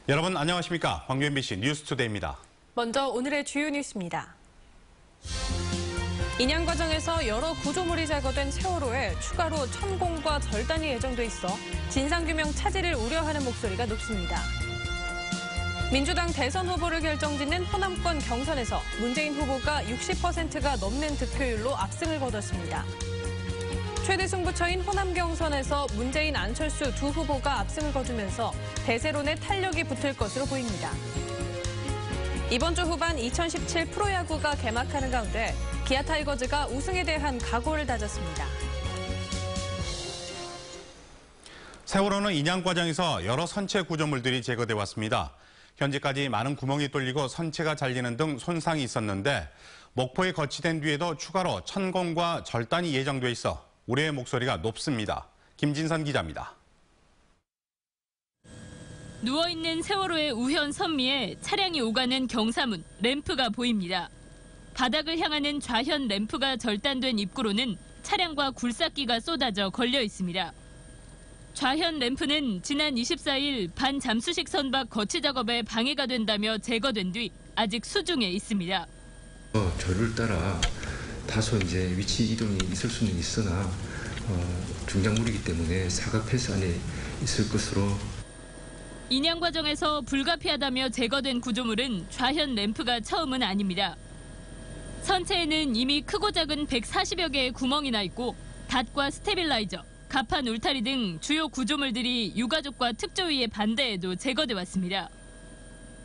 여러분 안녕하십니까? 광주 MBC 뉴스투데이입니다. 먼저 오늘의 주요 뉴스입니다. 인양 과정에서 여러 구조물이 제거된 세월호에 추가로 천공과 절단이 예정돼 있어 진상규명 차질을 우려하는 목소리가 높습니다. 민주당 대선 후보를 결정짓는 호남권 경선에서 문재인 후보가 60%가 넘는 득표율로 압승을 거뒀습니다. 최대 승부처인 호남 경선에서 문재인, 안철수 두 후보가 압승을 거두면서 대세론에 탄력이 붙을 것으로 보입니다. 이번 주 후반 2017 프로야구가 개막하는 가운데 기아 타이거즈가 우승에 대한 각오를 다졌습니다. 세월호는 인양 과정에서 여러 선체 구조물들이 제거돼 왔습니다. 현재까지 많은 구멍이 뚫리고 선체가 잘리는 등 손상이 있었는데 목포에 거치된 뒤에도 추가로 천공과 절단이 예정돼 있어 우려의 목소리가 높습니다. 김진선 기자입니다. 누워있는 세월호의 우현 선미에 차량이 오가는 경사문, 램프가 보입니다. 바닥을 향하는 좌현 램프가 절단된 입구로는 차량과 굴삭기가 쏟아져 걸려 있습니다. 좌현 램프는 지난 24일 반잠수식 선박 거치 작업에 방해가 된다며 제거된 뒤 아직 수중에 있습니다. 조류를 따라 다소 이제 위치 이동이 있을 수는 있으나 중장물이기 때문에 사각 폐수 안에 있을 것으로. 인양 과정에서 불가피하다며 제거된 구조물은 좌현 램프가 처음은 아닙니다. 선체에는 이미 크고 작은 140여 개의 구멍이 나 있고 닷과 스테빌라이저, 가판 울타리 등 주요 구조물들이 유가족과 특조위의 반대에도 제거돼 왔습니다.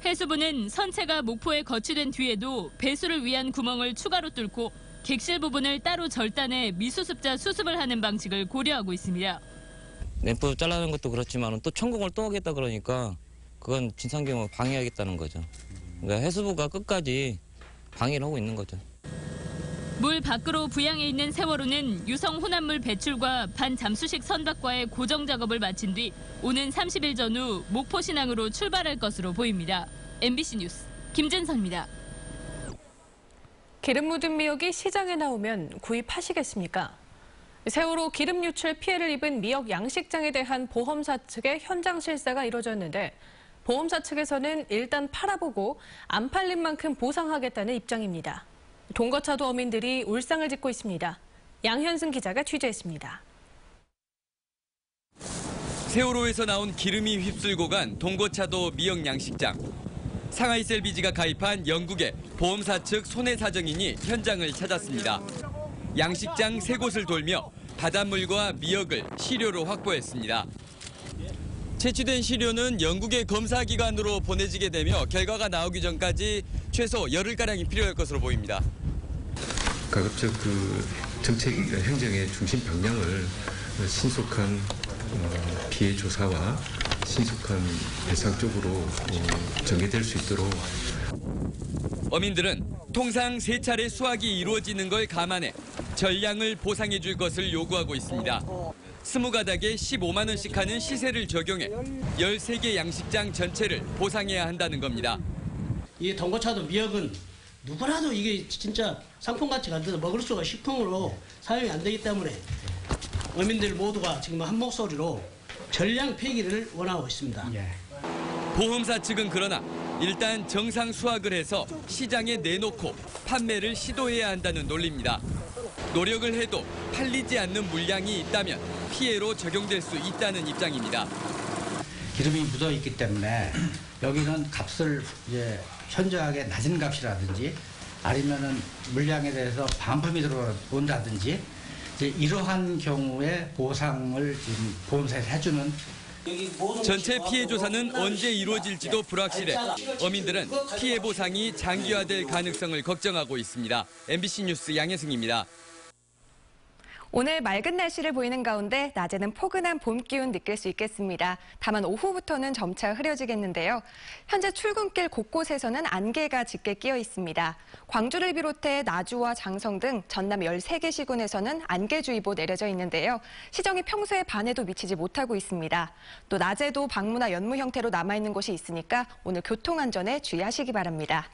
해수부는 선체가 목포에 거치된 뒤에도 배수를 위한 구멍을 추가로 뚫고 객실 부분을 따로 절단해 미수습자 수습을 하는 방식을 고려하고 있습니다. 램프 잘라는 것도 그렇지만 또 천공을 또 하겠다 그러니까 그건 진상규명을 방해하겠다는 거죠. 그러니까 해수부가 끝까지 방해를 하고 있는 거죠. 물 밖으로 부양해 있는 세월호는 유성 혼합물 배출과 반잠수식 선박과의 고정 작업을 마친 뒤 오는 30일 전후 목포 신항으로 출발할 것으로 보입니다. MBC 뉴스 김진선입니다. 기름 묻은 미역이 시장에 나오면 구입하시겠습니까? 세월호 기름 유출 피해를 입은 미역 양식장에 대한 보험사 측의 현장 실사가 이뤄졌는데 보험사 측에서는 일단 팔아보고 안 팔린 만큼 보상하겠다는 입장입니다. 동거차도 어민들이 울상을 짓고 있습니다. 양현승 기자가 취재했습니다. 세월호에서 나온 기름이 휩쓸고 간 동거차도 미역 양식장. 상하이 셀비지가 가입한 영국의 보험사 측 손해사정인이 현장을 찾았습니다. 양식장 3곳을 돌며 바닷물과 미역을 시료로 확보했습니다. 채취된 시료는 영국의 검사기관으로 보내지게 되며 결과가 나오기 전까지 최소 열흘가량이 필요할 것으로 보입니다. 가급적 정책 행정의 중심 방향을 신속한 피해 조사와 신속한 배상 쪽으로 전개될 수 있도록. 어민들은 통상 3차례 수확이 이루어지는 걸 감안해 전량을 보상해 줄 것을 요구하고 있습니다. 20가닥에 15만 원씩 하는 시세를 적용해 13개 양식장 전체를 보상해야 한다는 겁니다. 이 동거차도 미역은 누구라도 이게 진짜 상품 가치가 안 돼서 먹을 수가 식품으로 사용이 안 되기 때문에 어민들 모두가 지금 한 목소리로 전량 폐기를 원하고 있습니다. 보험사 측은 그러나 일단 정상 수확을 해서 시장에 내놓고 판매를 시도해야 한다는 논리입니다. 노력을 해도 팔리지 않는 물량이 있다면 피해로 적용될 수 있다는 입장입니다. 기름이 묻어있기 때문에 여기는 값을 이제 현저하게 낮은 값이라든지 아니면은 물량에 대해서 반품이 들어온다든지 이러한 경우에 보상을 지금 보험사에서 해주는. 전체 피해 조사는 언제 이루어질지도 불확실해 어민들은 피해 보상이 장기화될 가능성을 걱정하고 있습니다. MBC 뉴스 양혜승입니다. 오늘 맑은 날씨를 보이는 가운데 낮에는 포근한 봄 기운 느낄 수 있겠습니다. 다만 오후부터는 점차 흐려지겠는데요. 현재 출근길 곳곳에서는 안개가 짙게 끼어 있습니다. 광주를 비롯해 나주와 장성 등 전남 13개 시군에서는 안개주의보 내려져 있는데요. 시정이 평소에 반에도 미치지 못하고 있습니다. 또 낮에도 방무나 연무 형태로 남아있는 곳이 있으니까 오늘 교통안전에 주의하시기 바랍니다.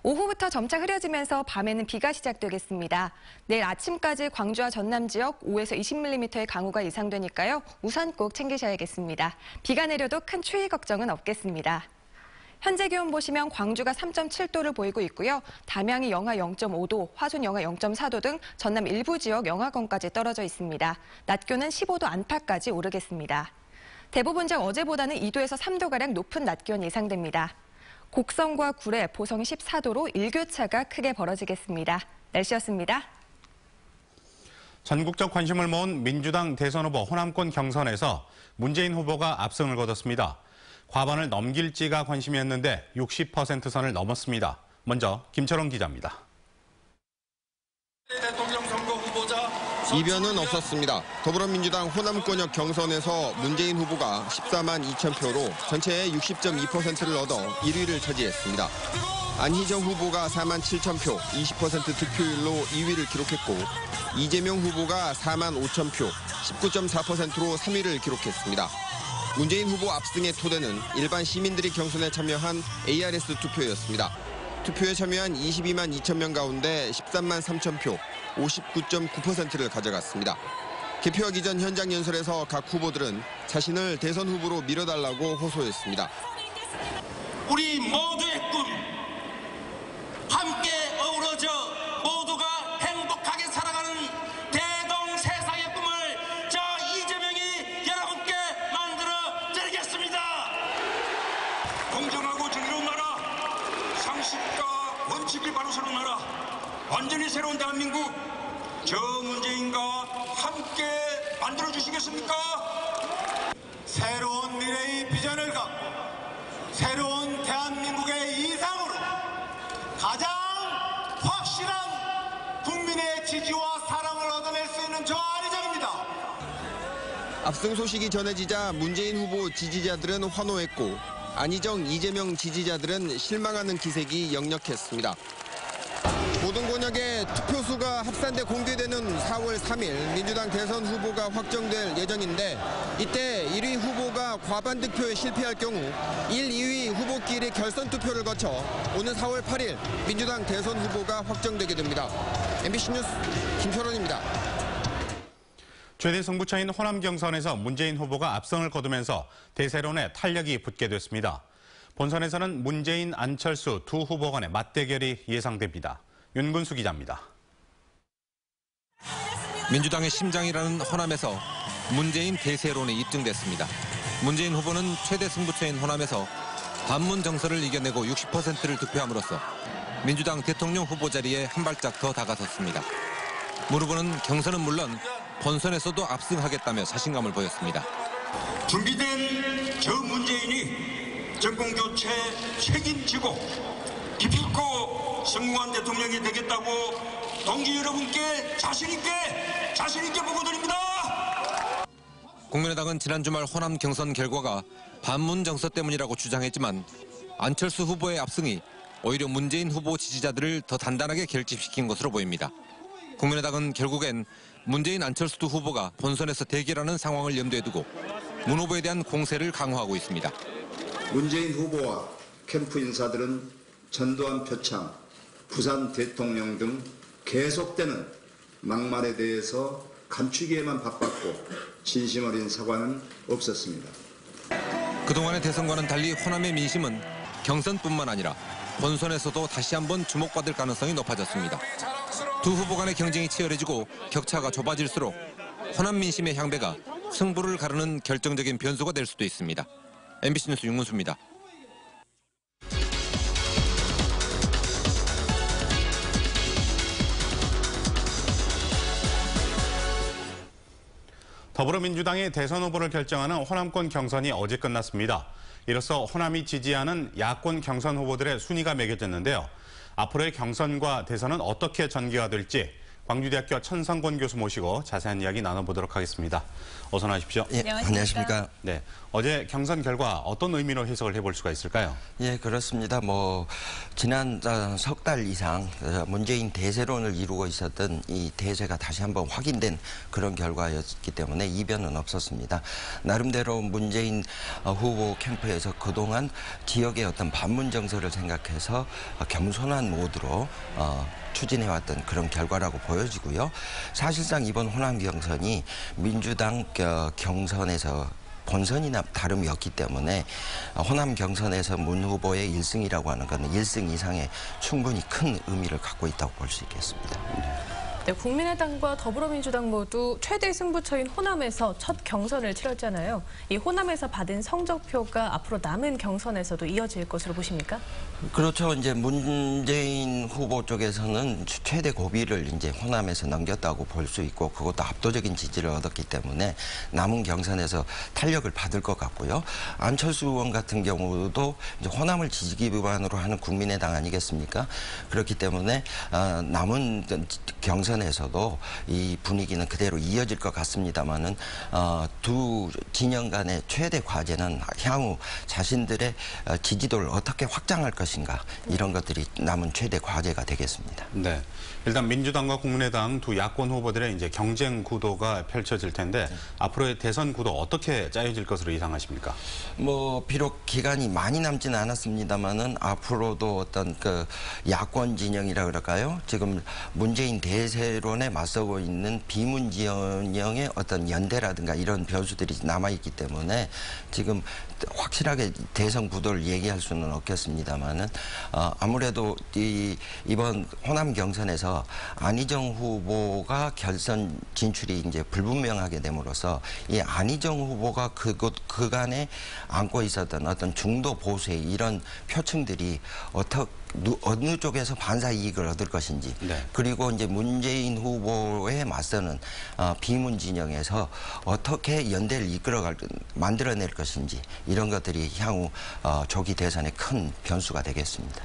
오후부터 점차 흐려지면서 밤에는 비가 시작되겠습니다. 내일 아침까지 광주와 전남 지역 5에서 20mm의 강우가 예상되니까요. 우산 꼭 챙기셔야겠습니다. 비가 내려도 큰 추위 걱정은 없겠습니다. 현재 기온 보시면 광주가 3.7도를 보이고 있고요. 담양이 영하 0.5도, 화순 영하 0.4도 등 전남 일부 지역 영하권까지 떨어져 있습니다. 낮 기온은 15도 안팎까지 오르겠습니다. 대부분 지역 어제보다는 2도에서 3도가량 높은 낮 기온 예상됩니다. 곡성과 구례, 보성이 14도로 일교차가 크게 벌어지겠습니다. 날씨였습니다. 전국적 관심을 모은 민주당 대선 후보 호남권 경선에서 문재인 후보가 압승을 거뒀습니다. 과반을 넘길지가 관심이었는데 60% 선을 넘었습니다. 먼저 김철원 기자입니다. 대통령 선거 후보자 이변은 없었습니다. 더불어민주당 호남권역 경선에서 문재인 후보가 14만 2천 표로 전체의 60.2%를 얻어 1위를 차지했습니다. 안희정 후보가 4만 7천 표, 20% 득표율로 2위를 기록했고 이재명 후보가 4만 5천 표, 19.4%로 3위를 기록했습니다. 문재인 후보 압승의 토대는 일반 시민들이 경선에 참여한 ARS 투표였습니다. 투표에 참여한 22만 2천 명 가운데 13만 3천 표, 59.9%를 가져갔습니다. 개표하기 전 현장 연설에서 각 후보들은 자신을 대선 후보로 밀어달라고 호소했습니다. 우리 모두의 꿈, 함께 어우러져 모두가 행복하게 살아가는 대동세상의 꿈을 저 이재명이 여러분께 만들어 드리겠습니다. 공정하고 정의로운 나라, 상식과 원칙이 바로 서는 나라, 완전히 새로운 대한민국, 저 문재인과 함께 만들어 주시겠습니까? 새로운 미래의 비전을 갖고 새로운 대한민국의 이상으로 가장 확실한 국민의 지지와 사랑을 얻어낼 수 있는 저 안희정입니다. 압승 소식이 전해지자 문재인 후보 지지자들은 환호했고 안희정, 이재명 지지자들은 실망하는 기색이 역력했습니다. 모든 권역의 투표수가 합산돼 공개되는 4월 3일 민주당 대선 후보가 확정될 예정인데 이때 1위 후보가 과반 득표에 실패할 경우 1, 2위 후보끼리 결선 투표를 거쳐 오는 4월 8일 민주당 대선 후보가 확정되게 됩니다. MBC 뉴스 김철원입니다. 최대 승부처인 호남 경선에서 문재인 후보가 압승을 거두면서 대세론에 탄력이 붙게 됐습니다. 본선에서는 문재인, 안철수 두 후보 간의 맞대결이 예상됩니다. 윤근수 기자입니다. 민주당의 심장이라는 호남에서 문재인 대세론이 입증됐습니다. 문재인 후보는 최대 승부처인 호남에서 반문 정서를 이겨내고 60%를 득표함으로써 민주당 대통령 후보 자리에 한 발짝 더 다가섰습니다. 문 후보는 경선은 물론 본선에서도 압승하겠다며 자신감을 보였습니다. 준비된 저 문재인이 정권교체 책임지고 기필코 성공한 대통령이 되겠다고 동지 여러분께 자신 있게 보고드립니다. 국민의당은 지난 주말 호남 경선 결과가 반문 정서 때문이라고 주장했지만 안철수 후보의 압승이 오히려 문재인 후보 지지자들을 더 단단하게 결집시킨 것으로 보입니다. 국민의당은 결국엔 문재인, 안철수 두 후보가 본선에서 대결하는 상황을 염두에 두고 문 후보에 대한 공세를 강화하고 있습니다. 문재인 후보와 캠프 인사들은 전두환 표창, 부산 대통령 등 계속되는 막말에 대해서 감추기에만 바빴고 진심 어린 사과는 없었습니다. 그동안의 대선과는 달리 호남의 민심은 경선뿐만 아니라 본선에서도 다시 한번 주목받을 가능성이 높아졌습니다. 두 후보 간의 경쟁이 치열해지고 격차가 좁아질수록 호남 민심의 향배가 승부를 가르는 결정적인 변수가 될 수도 있습니다. MBC 뉴스 윤문수입니다. 더불어민주당의 대선 후보를 결정하는 호남권 경선이 어제 끝났습니다. 이로써 호남이 지지하는 야권 경선 후보들의 순위가 매겨졌는데요. 앞으로의 경선과 대선은 어떻게 전개가 될지 광주대학교 천성권 교수 모시고 자세한 이야기 나눠보도록 하겠습니다. 어서 나오십시오. 예, 안녕하십니까. 네, 어제 경선 결과 어떤 의미로 해석을 해볼 수가 있을까요? 예, 그렇습니다. 지난 석 달 이상 문재인 대세론을 이루고 있었던 이 대세가 다시 한번 확인된 그런 결과였기 때문에 이변은 없었습니다. 나름대로 문재인 후보 캠프에서 그동안 지역의 어떤 반문 정서를 생각해서 겸손한 모드로 추진해왔던 그런 결과라고 보여지고요. 사실상 이번 호남 경선이 민주당 경선에서 본선이나 다름이 없기 때문에 호남 경선에서 문 후보의 1승이라고 하는 것은 1승 이상의 충분히 큰 의미를 갖고 있다고 볼 수 있겠습니다. 네, 국민의당과 더불어민주당 모두 최대 승부처인 호남에서 첫 경선을 치렀잖아요. 이 호남에서 받은 성적표가 앞으로 남은 경선에서도 이어질 것으로 보십니까? 그렇죠. 이제 문재인 후보 쪽에서는 최대 고비를 이제 호남에서 넘겼다고 볼 수 있고 그것도 압도적인 지지를 얻었기 때문에 남은 경선에서 탄력을 받을 것 같고요. 안철수 의원 같은 경우도 이제 호남을 지지 기반으로 하는 국민의당 아니겠습니까? 그렇기 때문에 남은 경선에서도 이 분위기는 그대로 이어질 것 같습니다만은 두 진영 간의 최대 과제는 향후 자신들의 지지도를 어떻게 확장할 것인가 이런 것들이 남은 최대 과제가 되겠습니다. 네, 일단 민주당과 국민의당 두 야권 후보들의 이제 경쟁 구도가 펼쳐질 텐데 앞으로의 대선 구도 어떻게 짜여질 것으로 예상하십니까? 뭐 비록 기간이 많이 남지는 않았습니다만은 앞으로도 어떤 그 야권 진영이라 그럴까요? 지금 문재인 대세론에 맞서고 있는 비문 진영의 어떤 연대라든가 이런 변수들이 남아있기 때문에 지금 확실하게 대선 구도를 얘기할 수는 없겠습니다만은 아무래도 이번 호남 경선에서 안희정 후보가 결선 진출이 이제 불분명하게 됨으로써 이 안희정 후보가 그간에 안고 있었던 어떤 중도 보수의 이런 표층들이 어느 쪽에서 반사 이익을 얻을 것인지 네. 그리고 이제 문재인 후보에 맞서는 비문 진영에서 어떻게 연대를 만들어낼 것인지 이런 것들이 향후 조기 대선의 큰 변수가 되겠습니다.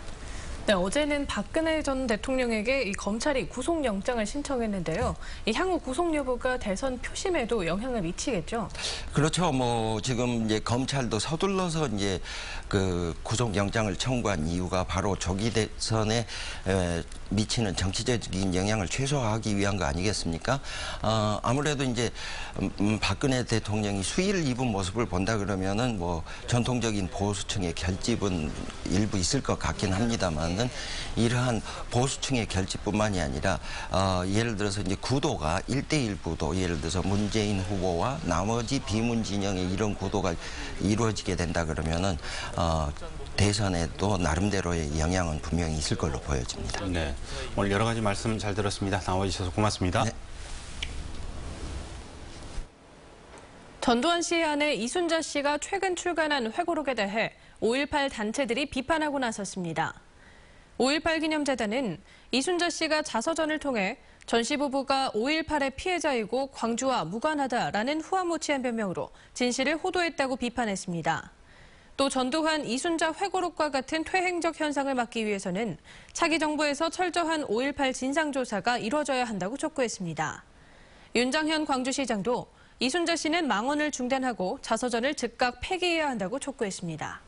네, 어제는 박근혜 전 대통령에게 이 검찰이 구속영장을 신청했는데요. 이 향후 구속 여부가 대선 표심에도 영향을 미치겠죠? 그렇죠. 뭐 지금 이제 검찰도 서둘러서 이제 그 구속영장을 청구한 이유가 바로 조기 대선에 미치는 정치적인 영향을 최소화하기 위한 거 아니겠습니까? 아무래도 이제 박근혜 대통령이 수위를 입은 모습을 본다 그러면은 뭐 전통적인 보수층의 결집은 일부 있을 것 같긴 합니다만은 이러한 보수층의 결집뿐만이 아니라 예를 들어서 이제 구도가 1대1 구도, 예를 들어서 문재인 후보와 나머지 비문 진영의 이런 구도가 이루어지게 된다 그러면은 대선에도 나름대로의 영향은 분명히 있을 걸로 보여집니다. 네, 오늘 여러 가지 말씀 잘 들었습니다. 나와주셔서 고맙습니다. 네. 전두환 씨의 아내 이순자 씨가 최근 출간한 회고록에 대해 5.18 단체들이 비판하고 나섰습니다. 5.18 기념재단은 이순자 씨가 자서전을 통해 전 씨 부부가 5.18의 피해자이고 광주와 무관하다라는 후화무치한 변명으로 진실을 호도했다고 비판했습니다. 또 전두환, 이순자 회고록과 같은 퇴행적 현상을 막기 위해서는 차기 정부에서 철저한 5.18 진상조사가 이루어져야 한다고 촉구했습니다. 윤장현 광주시장도 이순자 씨는 망언을 중단하고 자서전을 즉각 폐기해야 한다고 촉구했습니다.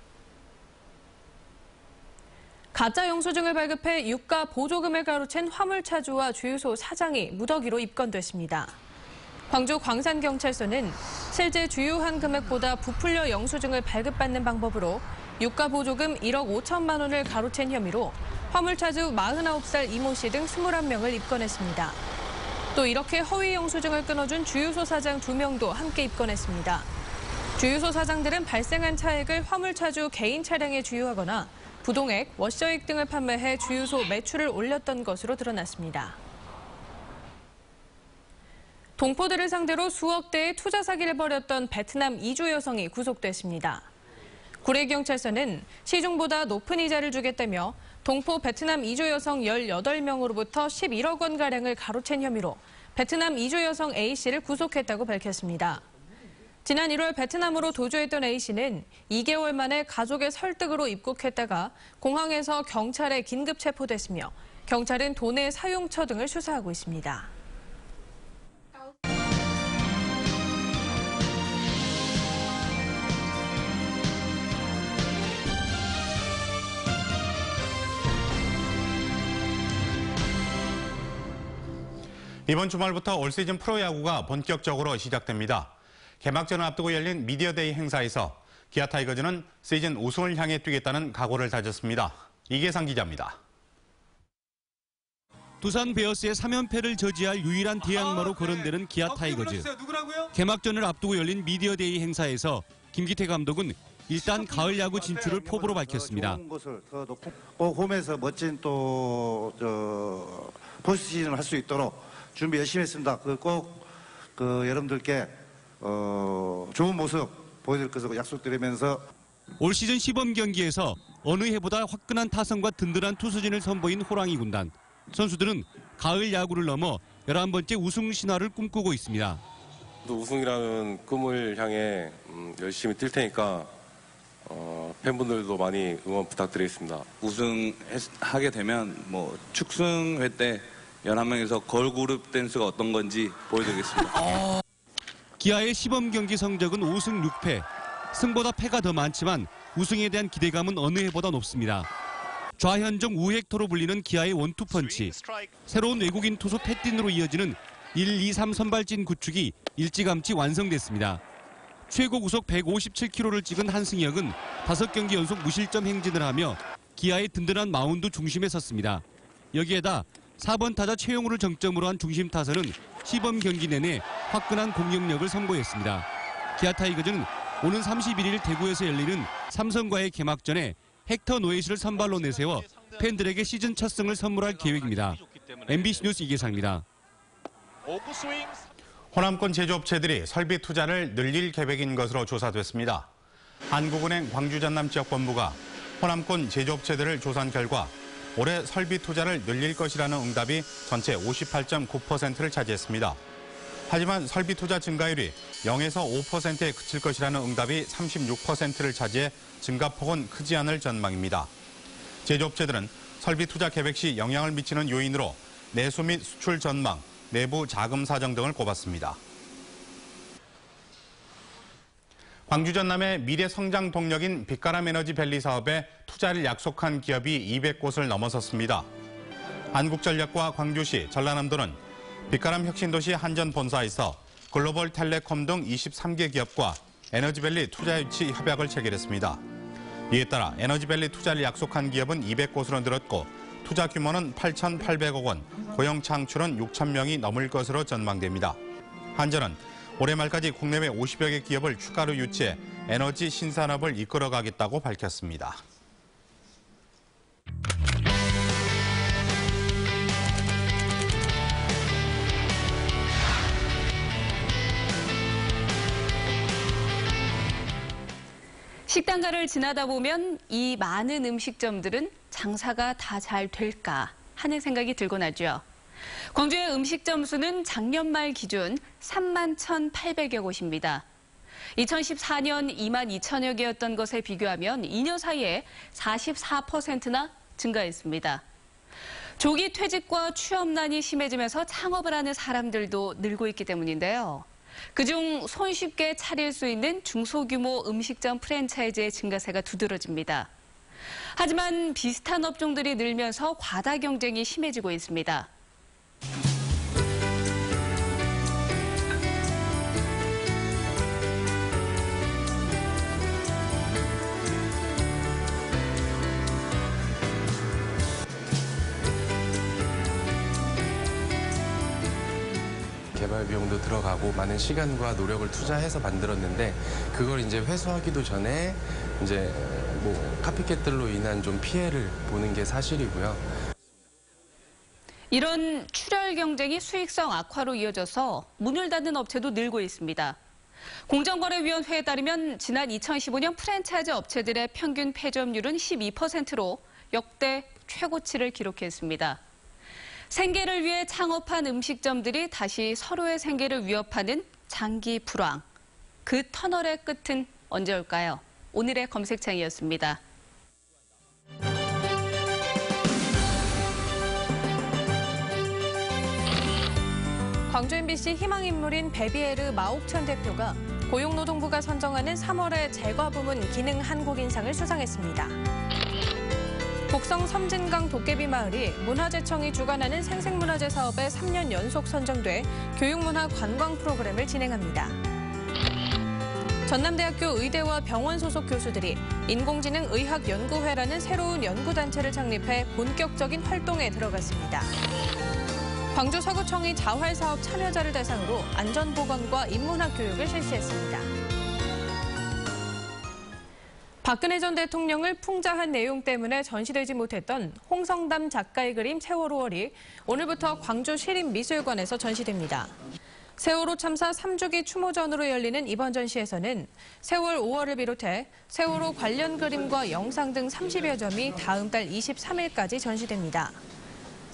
가짜 영수증을 발급해 유가 보조금을 가로챈 화물차주와 주유소 사장이 무더기로 입건됐습니다. 광주 광산경찰서는 실제 주유한 금액보다 부풀려 영수증을 발급받는 방법으로 유가 보조금 1억 5천만 원을 가로챈 혐의로 화물차주 49살 이모 씨 등 21명을 입건했습니다. 또 이렇게 허위 영수증을 끊어준 주유소 사장 2명도 함께 입건했습니다. 주유소 사장들은 발생한 차액을 화물차주 개인 차량에 주유하거나 부동액, 워셔액 등을 판매해 주유소 매출을 올렸던 것으로 드러났습니다. 동포들을 상대로 수억 대의 투자 사기를 벌였던 베트남 이주 여성이 구속됐습니다. 구례경찰서는 시중보다 높은 이자를 주겠다며 동포 베트남 이주 여성 18명으로부터 11억 원가량을 가로챈 혐의로 베트남 이주 여성 A씨를 구속했다고 밝혔습니다. 지난 1월 베트남으로 도주했던 A씨는 2개월 만에 가족의 설득으로 입국했다가 공항에서 경찰에 긴급 체포됐으며 경찰은 돈의 사용처 등을 수사하고 있습니다. 이번 주말부터 올 시즌 프로야구가 본격적으로 시작됩니다. 개막전을 앞두고 열린 미디어데이 행사에서 기아 타이거즈는 시즌 우승을 향해 뛰겠다는 각오를 다졌습니다. 이계상 기자입니다. 두산 베어스의 3연패를 저지할 유일한 대항마로 거론되는 기아 타이거즈. 개막전을 앞두고 열린 미디어데이 행사에서 김기태 감독은 일단 가을 야구 진출을 포부로 밝혔습니다. 홈에서 멋진 또 포스트시즌을 할 수 있도록 준비 열심히 했습니다. 꼭 여러분들께 좋은 모습 보여드릴 것을 약속드리면서 올 시즌 시범 경기에서 어느 해보다 화끈한 타선과 든든한 투수진을 선보인 호랑이 군단. 선수들은 가을 야구를 넘어 11번째 우승 신화를 꿈꾸고 있습니다. 우승이라는 꿈을 향해 열심히 뛸 테니까 팬분들도 많이 응원 부탁드리겠습니다. 우승하게 되면 축승회 때 11명에서 걸그룹 댄스가 어떤 건지 보여드리겠습니다. 기아의 시범 경기 성적은 5승 6패. 승보다 패가 더 많지만 우승에 대한 기대감은 어느 해보다 높습니다. 좌현종 우핵토로 불리는 기아의 원투펀치. 새로운 외국인 투수 패틴으로 이어지는 1, 2, 3 선발진 구축이 일찌감치 완성됐습니다. 최고 구속 157km를 찍은 한승혁은 5경기 연속 무실점 행진을 하며 기아의 든든한 마운드 중심에 섰습니다. 여기에다 4번 타자 최용우를 정점으로 한 중심 타선은 시범 경기 내내 화끈한 공격력을 선보였습니다. 기아 타이거즈는 오는 31일 대구에서 열리는 삼성과의 개막전에 헥터 노에시를 선발로 내세워 팬들에게 시즌 첫 승을 선물할 계획입니다. MBC 뉴스 이계상입니다. 호남권 제조업체들이 설비 투자를 늘릴 계획인 것으로 조사됐습니다. 한국은행 광주전남지역본부가 호남권 제조업체들을 조사한 결과 올해 설비 투자를 늘릴 것이라는 응답이 전체 58.9%를 차지했습니다. 하지만 설비 투자 증가율이 0에서 5%에 그칠 것이라는 응답이 36%를 차지해 증가폭은 크지 않을 전망입니다. 제조업체들은 설비 투자 계획 시 영향을 미치는 요인으로 내수 및 수출 전망, 내부 자금 사정 등을 꼽았습니다. 광주 전남의 미래 성장 동력인 빛가람 에너지밸리 사업에 투자를 약속한 기업이 200곳을 넘어섰습니다. 한국전력과 광주시, 전라남도는 빛가람 혁신도시 한전 본사에서 글로벌 텔레콤 등 23개 기업과 에너지밸리 투자 유치 협약을 체결했습니다. 이에 따라 에너지밸리 투자를 약속한 기업은 200곳으로 늘었고 투자 규모는 8,800억 원, 고용 창출은 6천 명이 넘을 것으로 전망됩니다. 한전은 올해 말까지 국내외 50여 개 기업을 추가로 유치해 에너지 신산업을 이끌어가겠다고 밝혔습니다. 식당가를 지나다 보면 이 많은 음식점들은 장사가 다 잘 될까 하는 생각이 들곤 하죠. 광주의 음식점 수는 작년 말 기준 31,800여 곳입니다. 2014년 22,000여 개였던 것에 비교하면 2년 사이에 44%나 증가했습니다. 조기 퇴직과 취업난이 심해지면서 창업을 하는 사람들도 늘고 있기 때문인데요. 그중 손쉽게 차릴 수 있는 중소규모 음식점 프랜차이즈의 증가세가 두드러집니다. 하지만 비슷한 업종들이 늘면서 과다 경쟁이 심해지고 있습니다. 개발 비용도 들어가고 많은 시간과 노력을 투자해서 만들었는데 그걸 이제 회수하기도 전에 이제 카피캣들로 인한 좀 피해를 보는 게 사실이고요. 이런 출혈 경쟁이 수익성 악화로 이어져서 문을 닫는 업체도 늘고 있습니다. 공정거래위원회에 따르면 지난 2015년 프랜차이즈 업체들의 평균 폐점률은 12%로 역대 최고치를 기록했습니다. 생계를 위해 창업한 음식점들이 다시 서로의 생계를 위협하는 장기 불황. 그 터널의 끝은 언제 올까요? 오늘의 검색창이었습니다. 광주 MBC 희망인물인 베비에르 마옥천 대표가 고용노동부가 선정하는 3월의 제과 부문 기능 한국인상을 수상했습니다. 곡성 섬진강 도깨비 마을이 문화재청이 주관하는 생생문화재 사업에 3년 연속 선정돼 교육문화 관광 프로그램을 진행합니다. 전남대학교 의대와 병원 소속 교수들이 인공지능 의학연구회라는 새로운 연구단체를 창립해 본격적인 활동에 들어갔습니다. 광주 서구청이 자활사업 참여자를 대상으로 안전보건과 인문학 교육을 실시했습니다. 박근혜 전 대통령을 풍자한 내용 때문에 전시되지 못했던 홍성담 작가의 그림 세월호 월이 오늘부터 광주 시립미술관에서 전시됩니다. 세월호 참사 3주기 추모전으로 열리는 이번 전시에서는 세월 5월을 비롯해 세월호 관련 그림과 영상 등 30여 점이 다음 달 23일까지 전시됩니다.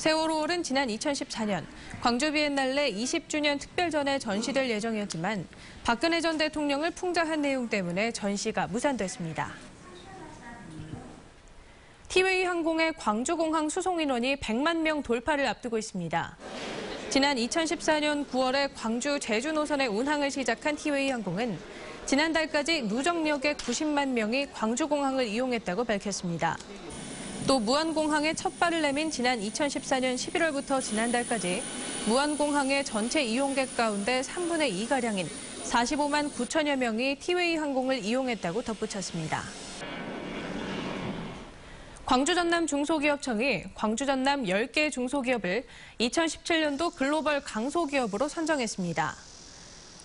세월호 월은 지난 2014년 광주 비엔날레 20주년 특별전에 전시될 예정이었지만 박근혜 전 대통령을 풍자한 내용 때문에 전시가 무산됐습니다. 티웨이 항공의 광주공항 수송 인원이 100만 명 돌파를 앞두고 있습니다. 지난 2014년 9월에 광주 제주 노선의 운항을 시작한 티웨이 항공은 지난달까지 누적력의 90만 명이 광주공항을 이용했다고 밝혔습니다. 또 무안공항에 첫 발을 내민 지난 2014년 11월부터 지난달까지 무안공항의 전체 이용객 가운데 3분의 2가량인 45만 9천여 명이 티웨이 항공을 이용했다고 덧붙였습니다. 광주 전남 중소기업청이 광주 전남 10개 중소기업을 2017년도 글로벌 강소기업으로 선정했습니다.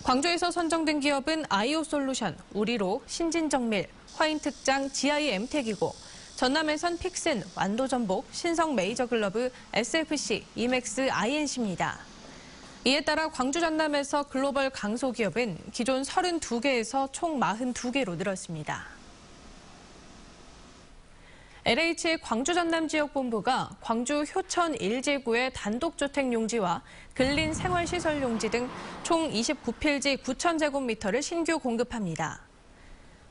광주에서 선정된 기업은 아이오솔루션, 우리로, 신진정밀, 화인특장, GI엠텍이고 전남에선 픽슨, 완도전복, 신성메이저글러브, SFC, 이맥스, INC입니다. 이에 따라 광주 전남에서 글로벌 강소기업은 기존 32개에서 총 42개로 늘었습니다. LH의 광주 전남 지역본부가 광주 효천 1지구의 단독주택 용지와 근린 생활시설 용지 등 총 29필지 9,000제곱미터를 신규 공급합니다.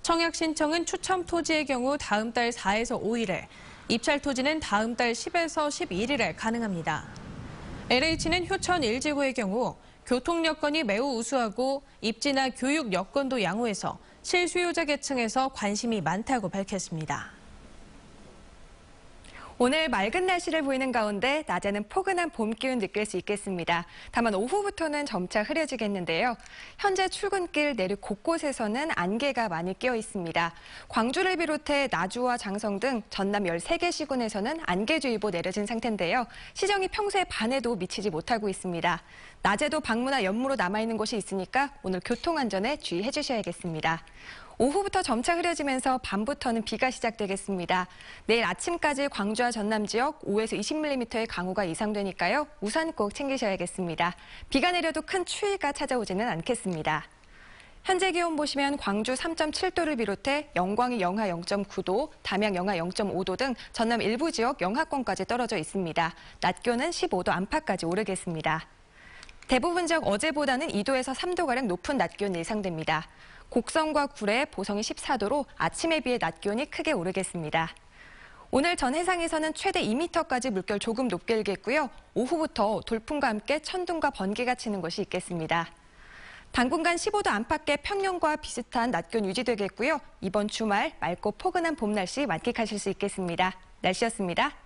청약 신청은 추첨 토지의 경우 다음 달 4에서 5일에, 입찰 토지는 다음 달 10에서 11일에 가능합니다. LH는 효천 1지구의 경우 교통 여건이 매우 우수하고 입지나 교육 여건도 양호해서 실수요자 계층에서 관심이 많다고 밝혔습니다. 오늘 맑은 날씨를 보이는 가운데 낮에는 포근한 봄 기운 느낄 수 있겠습니다. 다만 오후부터는 점차 흐려지겠는데요. 현재 출근길 내륙 곳곳에서는 안개가 많이 끼어 있습니다. 광주를 비롯해 나주와 장성 등 전남 13개 시군에서는 안개주의보 내려진 상태인데요. 시정이 평소에 반에도 미치지 못하고 있습니다. 낮에도 방무나 연무로 남아있는 곳이 있으니까 오늘 교통안전에 주의해 주셔야겠습니다. 오후부터 점차 흐려지면서 밤부터는 비가 시작되겠습니다. 내일 아침까지 광주와 전남 지역 5에서 20mm의 강우가 예상되니까요. 우산 꼭 챙기셔야겠습니다. 비가 내려도 큰 추위가 찾아오지는 않겠습니다. 현재 기온 보시면 광주 3.7도를 비롯해 영광이 영하 0.9도, 담양 영하 0.5도 등 전남 일부 지역 영하권까지 떨어져 있습니다. 낮 기온은 15도 안팎까지 오르겠습니다. 대부분 지역 어제보다는 2도에서 3도가량 높은 낮 기온 예상됩니다. 곡성과 구례, 보성이 14도로 아침에 비해 낮 기온이 크게 오르겠습니다. 오늘 전 해상에서는 최대 2m까지 물결 조금 높게 일겠고요. 오후부터 돌풍과 함께 천둥과 번개가 치는 곳이 있겠습니다. 당분간 15도 안팎의 평년과 비슷한 낮 기온 유지되겠고요. 이번 주말 맑고 포근한 봄 날씨 만끽하실 수 있겠습니다. 날씨였습니다.